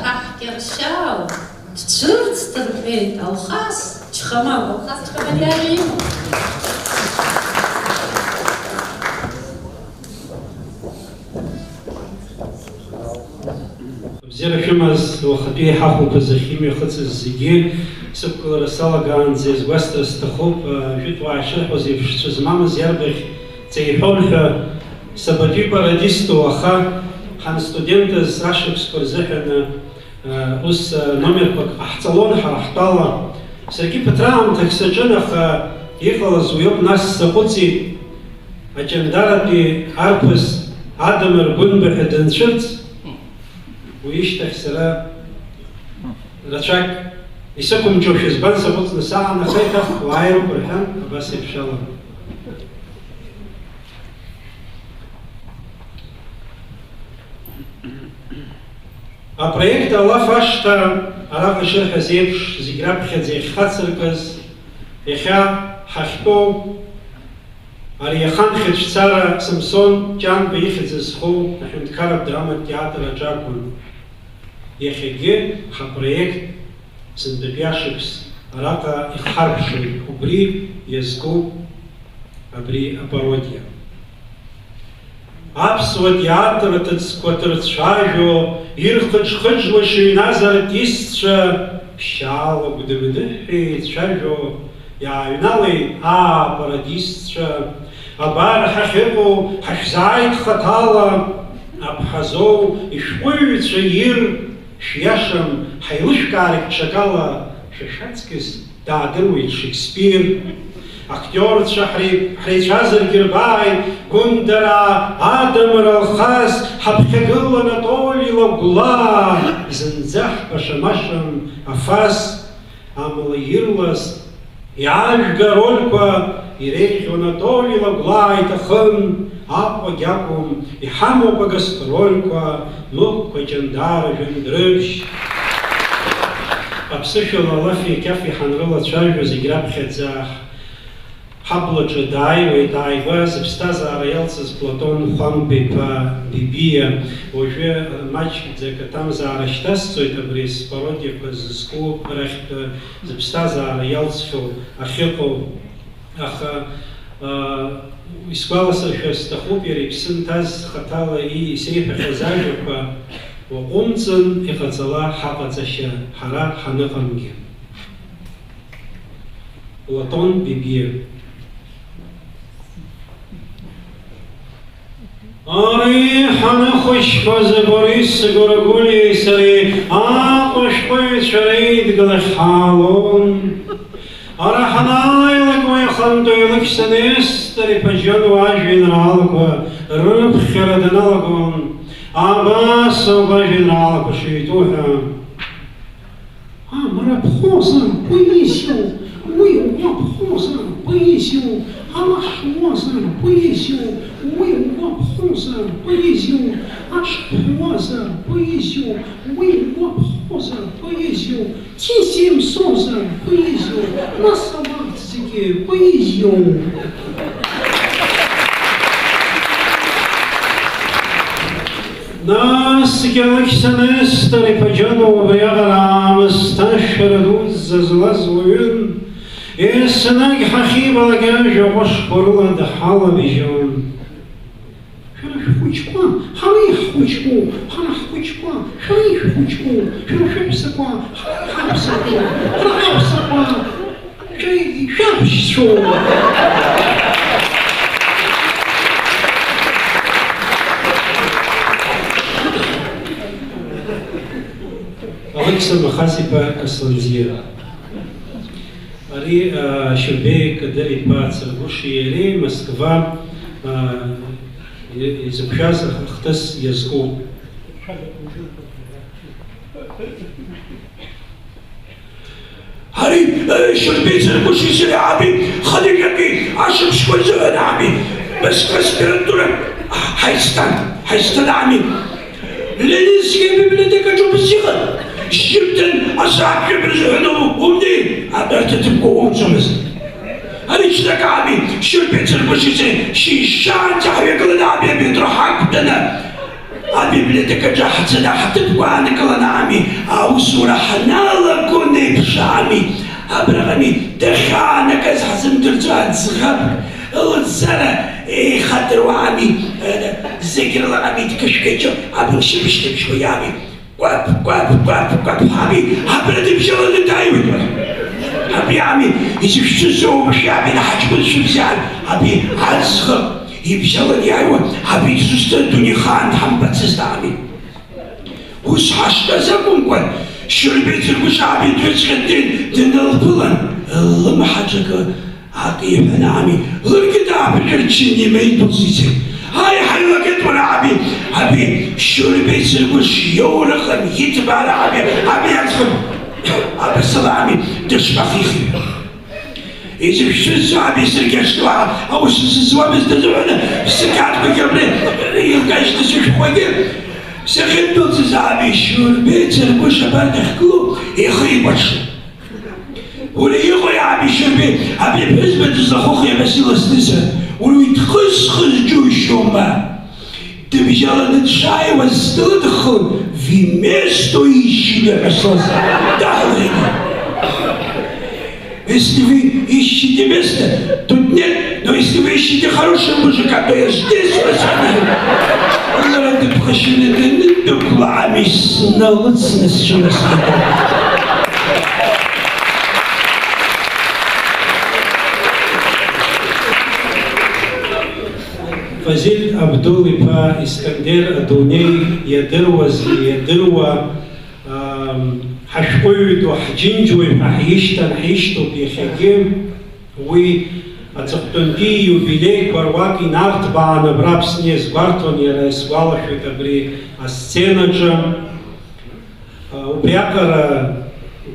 Hackgerschau, Tschurz, der Welt, Alchas, Tschchama, Alchas, Tschchama, Zerafimaz, Wachati, Hafu, Kazahimi, Hutzes, Zigi, Subkula, Salagan, Zez, Westers, Tahop, Jutwa, Shepos, Suzmama, Zerbich, Zeipolha, Sabati, Paradisto, Aha, Han Studentes, Rashevs, Korzehen, Us, Nomerpak, Ahtalon, Hachtala, Sergi Petram, Texajanach, Yekala, Zuyop, Nas, Saputzi, Agendarapi, Arpus, Adamer, Bunbeh, and Schultz. ويشتح سلام رشاك يسكم جوش زبان سبوت نساء نخيطة وعيرو برهان بس إن شاء الله البروجكت الله فاشتا عرف الشرح زيبش زيجراب خد زي خاتسركز يخا حشتو أريخان خد شتارة سمسون جان بيخد زسخو نحن نتكارب دراما تياتر أجاكون يخيجي خبريك سندبياشكس راقا إخاربشي وبري يزكو أبري أباروديا أبس ودياتر تتسكوتر تشاجو يرخدش خدش وشي نازر تيستشا بشالو بدمدحي تشاجو يا ينالي باراديستشا أبار حخيبو حشزايد خطالا أبحزو إشوي تشير شياشم حيلشكارك شكالا ششاتسكس دادروي شكسبير أكتور تشحري حريشازر جرباي كندرا آدمر الخاس حبخجل نطولي لغلا زنزح بشمشم أفاس عمليرلس يعالج قرولكوا يريح ونطولي لغلا يتخن أبو جاكم يحمو بغسترولكوا نوكوا جندار جندربش أبسشو الله في كافي حنرلا تشارجو زيجراب خدزاح حبلو جداي ويداي واز بستازا ريالسز بلاتون خوان بيبا بيبيا وجو ماتش زيكا там زارشتاسцо это брис пародия козску рехт бстаза рيالсфу ахеко аха искваласа шестахупери синтаз хатала и срипа хазажука وقمصن إختصلا حقتشا حرا حنقمجي بلاتون بيبيا أري حنا خوش كوزبوريس غورغولي سري خوش كوي شريد قال حالون أرا حنا يلك ويخندو يلك سنيس تري بجون واجين رالك رب خردنا لكم أباس واجين رالك شيتوها مرة بخوصا بيسيو وي بخوصا بيسيو أشخاصا بيسيو وي بخوصا بيسيو أشخاصا بيسيو وي بخوصا بيسيو تيسيم صوصا بيسيو نصبات سكي بيسيو ناس كلك سنستري بجانو بيغرا مستشر دوز زلزوين إسناق حخيبا لقاجا وشكر لد حالا بجون شرح خوشكوا حريح خوشكوا حرح خوشكوا شريح خوشكوا شرح حبسكوا حرح حبسكوا حرح حبسكوا شي شابشو أغسل مخاسبة كسلزيرا أري شربي كدري باتس غوشي يري مسكفا يزبشاز اختص يزكو هاري شربي تربوشي سري عابي خليجي عشان شكون زمان عابي بس بردونا حيستان عمي اللي نسكي ببلدك أجوب الزيغة جبتن أصعب جبر زهنو ومنين عبرت تبقوا ومسمس هذه شتاك عابي شربي تربوشي سري شيشان تحويق لنا عبي بيتروحاك بدنا Абиблиотека Джахацада Хатыбкуана Каланами, Аусура Ханала Куны Пшами, Абрагами, Дахана Казхазм Турцуан Схаб, Луцара, Хатруами, Зекерлами, Кашкачо, Абрушибишти Шуями, Quap, Habi, Abradimshal the Diamond. Habiami is a Shuzo, Shabi, Hachman Shubzan, Habi Azha, Ibsal Yawa, Habi Susta Dunihan, Hambatsami. Who's Hashta Zakumqua, Shulbit Mushabi, Triskan, Dinal Pulan, Lamahajaka, Haki Hanami, look at the Abirchini made position. هاي look at what Abi should be Silbush Yorach and Hitbar Abi Abi Salami, Dishmafi. Is a Shiz Abi Sirgashwa, I was Swabis the Zona, Sikat Became, you guys the Shwagin. Second Dutz Abi should be Silbush about the Klu, Ehibash. What do you Abi should be? Abi Husband is the Hokia Basilis Lisa. ويتخصخص جوشهما تبجال الشاي واستدخل في مستو يشي العصاص دعوين استوي يشي دي مستا تدنت но если вы ищете хорошего мужика, то я здесь вас обижу. والله راك تبخشين ندوك وعميس نغلط نسشو نسكتا. Фазиль Абдулипа Искандер Адуней يدروا حشقويد وحجنجوي حيشتن حيشتو بيخيجيم وي أتقطنتي يوبيلي كورواكي نارت بانا برابسني زبارتون يرس والشو تبري السينجم وبياكر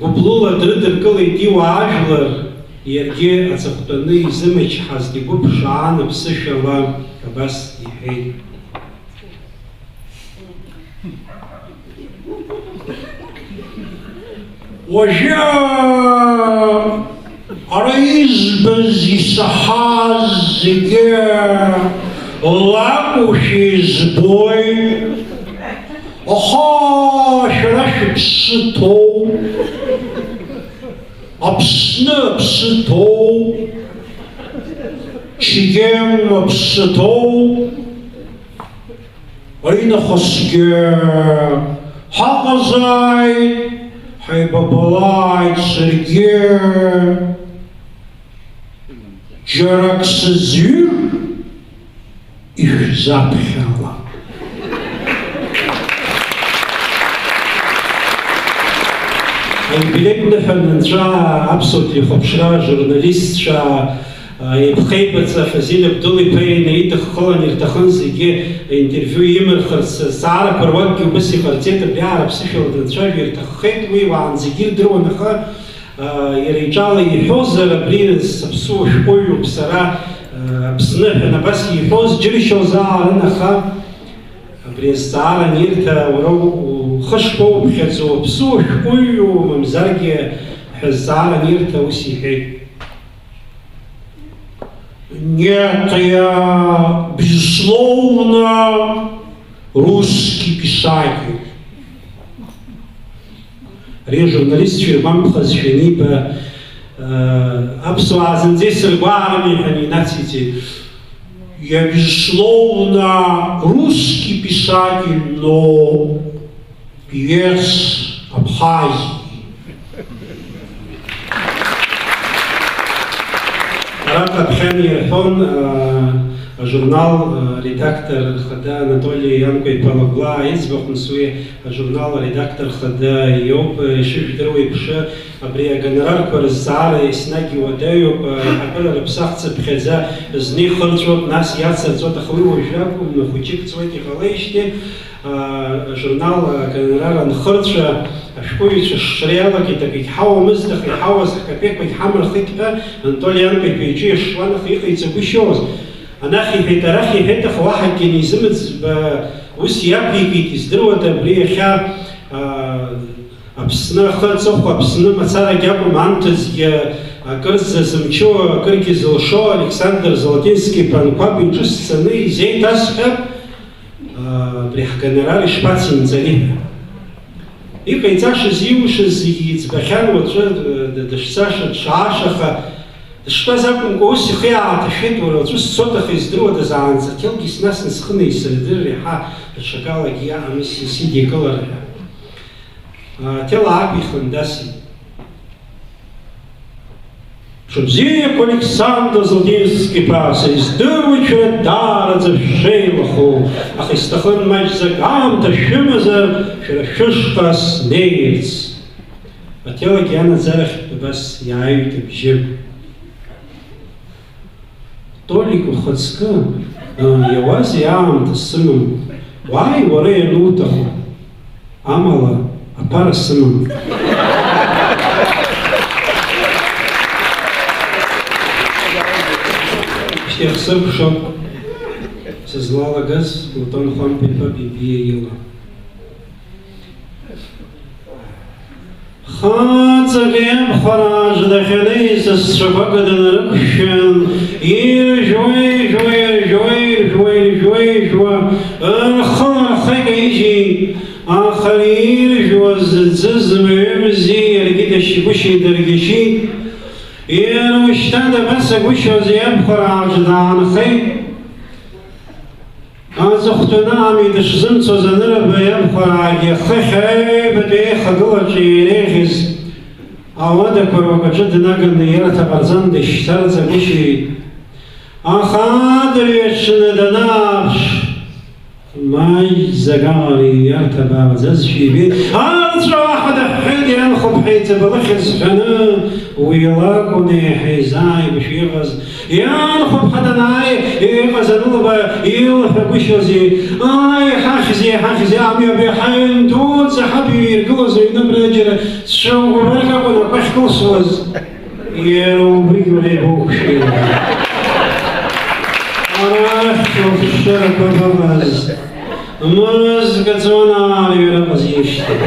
قبلولا درد كل ديوا عجلر يرجع أتقطني زمج حزدي ببشعان بسشوا بس يحيي وجاء رئيس بزي سحاز جاء لاقوشي زبوي شرش بسطو أبسنا بسطو شيجم بسطو أين خسجة حقزاي حيبابلاي سرجة جرك سزير إحزاب حلا البلاد نفهم نجا absolutely خبشرا جورناليست شا يبخيبت فازيل بدولي باين يدخ خلان يرتخن زيجي انترفيو يمر خرس سعر كروكي وبس يخرتيت بيعرف سيشو دنشاف يرتخيت وي وعن زيجير درو نخا يرجال يحوز بريز بسوش قوي بسرا بسنح انا بس يحوز جري شو زعر نخا بريز سعر نيرتا ورو خشبو بخزو بسوش قوي ومزرقي حزعر نيرتا وسيحي. Нет, я, безусловно, русский писатель. Журналист Фирман Хазфинипа абсуазен здесь рыбарами они наците. Я, безусловно, русский писатель, но певец Абхазии. Рад Абхани Хон, журнал, редактор Хада Анатолий Янкой Палагла, Избахнсуи, журнал, редактор Хада Йоп, Шифдруи Пша, Абрия Генерал Корзара, Снаги Вадею, Абела Рапсахца Пхеза, Знихолчот, Нас Яца, Цота Хлыву Жаку, Нахучик Цвоти Халейшти, журнал Генерал Анхорча, Шкуич Шриала, Китабит Хау Мыздах, и Хау Захкапек, Хамр Хитка, Анатолий Янкой Пейджи, Швана Хиха и Цабушоз. Анахи Хитарахи Хитах Вахак Генизимец, Усьяпи Китис, Друда, Бриха, Абсна Хацов, Абсна Мацара Гябу Мантез, Кырз Замчо, Кырки Золшо, Александр Золотинский, Панкваб, Инжи сцены, Зей Тасха, абри ҳгенерал ишԥацимҵари ҳәа. Иҟаиҵашаз иушаз зегьы иӡбахьан уаҵәы дышцаша, дшаашаха, дыштәаз акәымкәа ус ихы ааҭашәеит, уара уаҵәы сцоҭаха издыруадаз аанӡа ҭелгьы снасны схы неисырдырыр иаҳа даҽакалагьы иаамис сидикылар ҳәа. Ҭел аақәихын дасит. Шыбзиак Александр Златински ԥаса издыруеит шәара даараӡа шәшеилахоу, аха исҭахын маҷӡак аамҭа шәымазар шәара шәышҟа снеирц. Аҭелагьы анаӡарахь абас иааҩит абжьы. Толик ухаҵкы, иауазеи аамҭа сымам, уааи уара иануҭаху, амала аԥара сымам. Сырԥшоуп сызлалагаз Платон Хәамԥиԥа Бибиа ила. Хаҵак иабхәараа џьдахьаны сасцәақәак днарықәшәан, иржәуа, рхы икаижьит, аха иржәуаз ӡызмҩымзи иаргьы дашьгәышьеит, дыргьашьит. Ушьҭан дабасагәышьоз иабхәараа даанхеит. Аҵыхәтәаны ами дышзымцоз аныраба иабхәараагьы хыхь аҩбатәи аихагылаҿы иреиӷьыз ауадақәа руакаҿы днаганы иарҭа ҟарҵан дышьҭарҵагәышьеит. Аха адырҩаҽны данааԥш, маҷӡак аҟара иарҭа бааӡазшәа ибеит. Арҵәааҳәа даҳәҳәеит ианхәыԥҳа иҵабалыхьыз ҳәаны, уи лакәын еиҳа иҟаз. Ианхәыԥҳа данааи иҟаз анылба илҳәагәышьози, ҳахьзи, амҩа ҳаҩн дуӡӡа ҳаб иргылоз аҩны мрыџьара сшыугәыбырг акәын ақәахькылсуаз. Иара убригь уара ибоуқәшәеит. Арахь уахшьырақәа бабаз, мызка ҵуан аарҩара ҟазишьҭит.